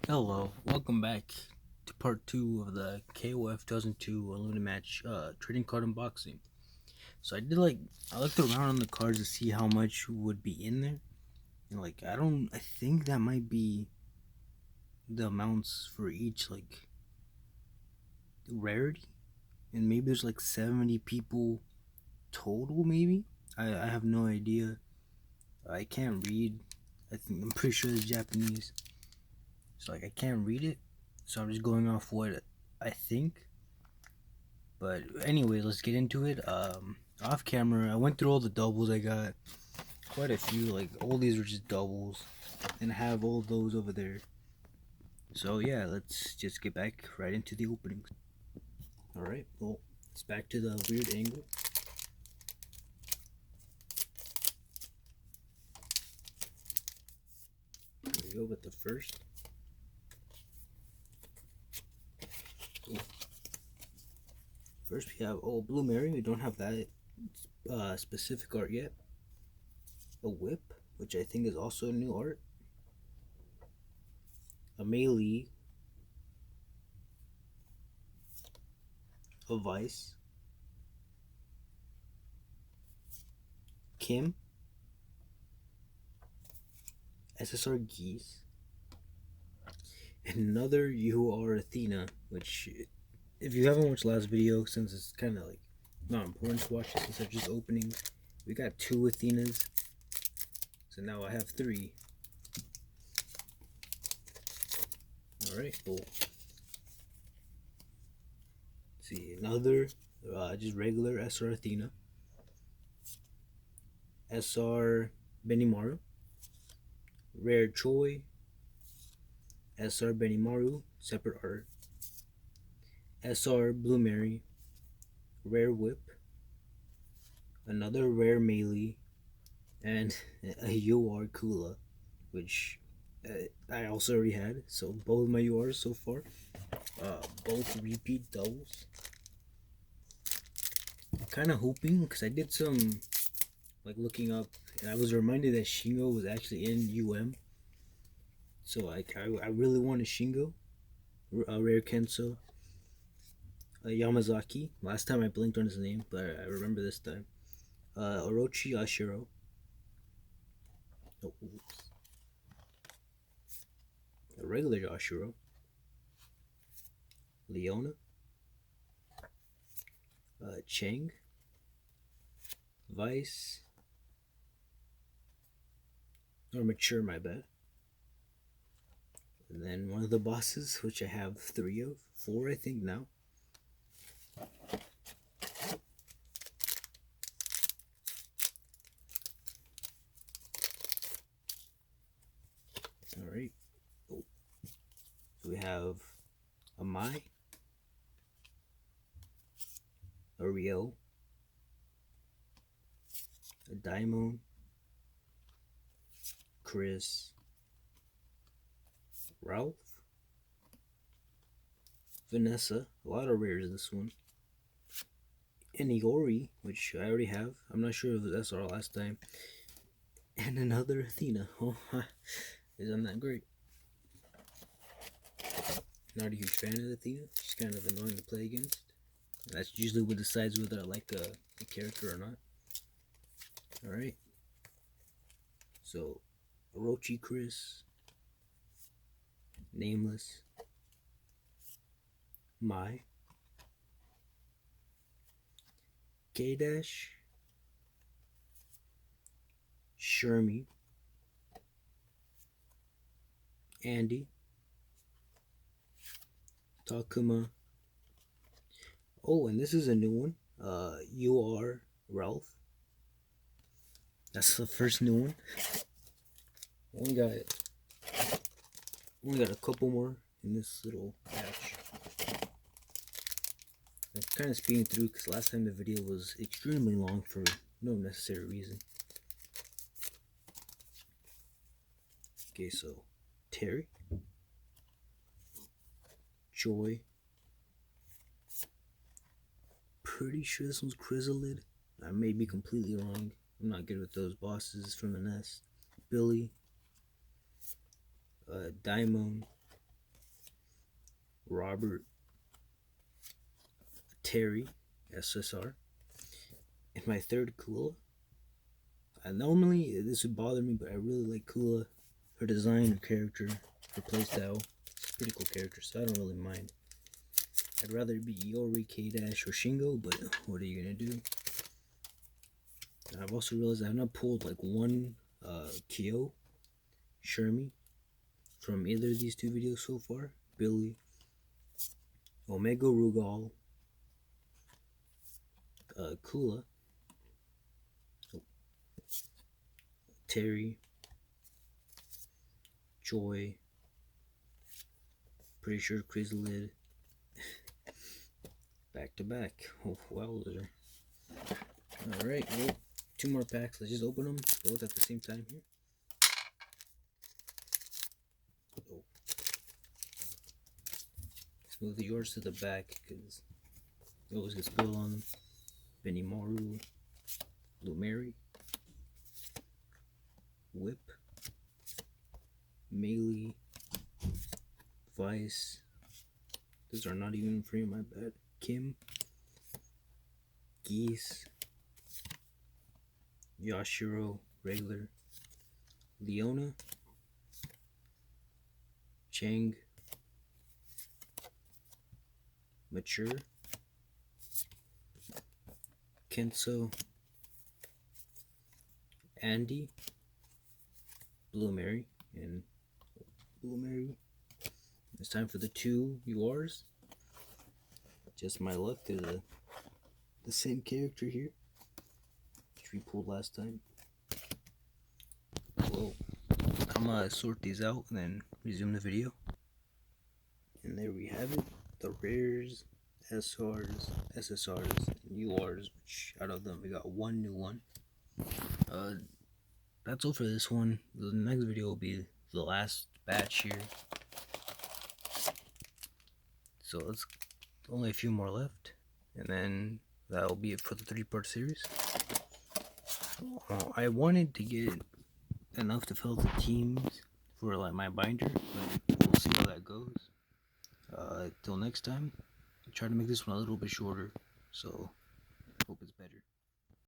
Hello, welcome back to part 2 of the KOF 2002 Unlimited Match trading card unboxing. So I looked around on the cards to see how much would be in there. And I think that might be the amounts for each rarity. And maybe there's 70 people total maybe. I have no idea. I can't read. I'm pretty sure it's Japanese. So I can't read it. So I'm just going off what I think. But anyway, let's get into it. Off camera, I went through all the doubles. I got quite a few. Like all these were just doubles, and I have all those over there. So yeah, let's just get back right into the openings. All right, well, it's back to the weird angle. Here we go with the first. Ooh. First we have Blue Mary. We don't have that specific art yet. A whip, which I think is also new art. A melee. A vice. Kim. SSR Geese. And another You Are Athena, which if you haven't watched last video, since it's kind of not important to watch since they're just openings, we got 2 Athenas, so now I have 3. Alright, cool. Let's see, another just regular SR Athena, SR Benimaru, Rare Choi, SR Benimaru, separate art, SR Blue Mary, Rare Whip, another Rare Melee, and a UR Kula, which I also already had. So both of my URs so far, both repeat doubles. Kind of hoping, because I did some looking up, and I was reminded that Shingo was actually in So I really want a Shingo, Rare Kenso, Yamazaki. Last time I blinked on his name, but I remember this time. Orochi Ashiro. Oh, oops. A regular Ashiro. Leona. Chang. Vice. Or Mature, my bad. And then one of the bosses, which I have 4 I think now. Alright. Oh. So we have a Mai, a Rio, a Daimon, Chris, Ralph, Vanessa, a lot of rares this one, and Iori, which I already have. I'm not sure if that's our last time. And another Athena. Oh, isn't that great? Not a huge fan of Athena. She's kind of annoying to play against. That's usually what decides whether I like a character or not. Alright. So, Orochi Chris, Nameless, Mai, K-Dash, Shermie, Andy, Takuma. Oh, and this is a new one. You Are Ralph. That's the first new one. Only got a couple more in this little batch. I'm kind of speeding through because last time the video was extremely long for no necessary reason. Okay, so Terry, Joy. Pretty sure this one's Chrysalid. I may be completely wrong. I'm not good with those bosses from the nest. Billy, Daimon, Robert, Terry, SSR, and my third Kula. Normally this would bother me, but I really like Kula. Her design, her character, her playstyle. She's a pretty cool character, so I don't really mind. I'd rather be Iori, K-Dash, or Shingo, but what are you gonna do? I've also realized I have not pulled like one Kyo, Shermie from either of these two videos so far. Billy, Omega Rugal, Kula, Terry, Joy, pretty sure Chrysalid, back to back. Oh, wowzer. Alright, well, 2 more packs. Let's just open them both at the same time here. Oh. Move yours to the back because you always get spoiled on them. Benimaru, Blue Mary, Whip, Melee, Vice. Those are not even free, my bad. Kim, Geese, Yashiro, regular, Leona, Chang, Mature, Kenso, Andy, Blue Mary, and Blue Mary. It's time for the 2 yours. Just my luck, there's the same character here, which we pulled last time. Well, I'm gonna sort these out and then resume the video. And there we have it, the rares, SRs, SSRs, and URs, which out of them we got 1 new one. That's all for this one. The next video will be the last batch here. So it's only a few more left, and then that'll be it for the 3-part series. I wanted to get enough to fill the teams for like my binder, but we'll see how that goes. Till next time, I'll try to make this one a little bit shorter, so hope it's better.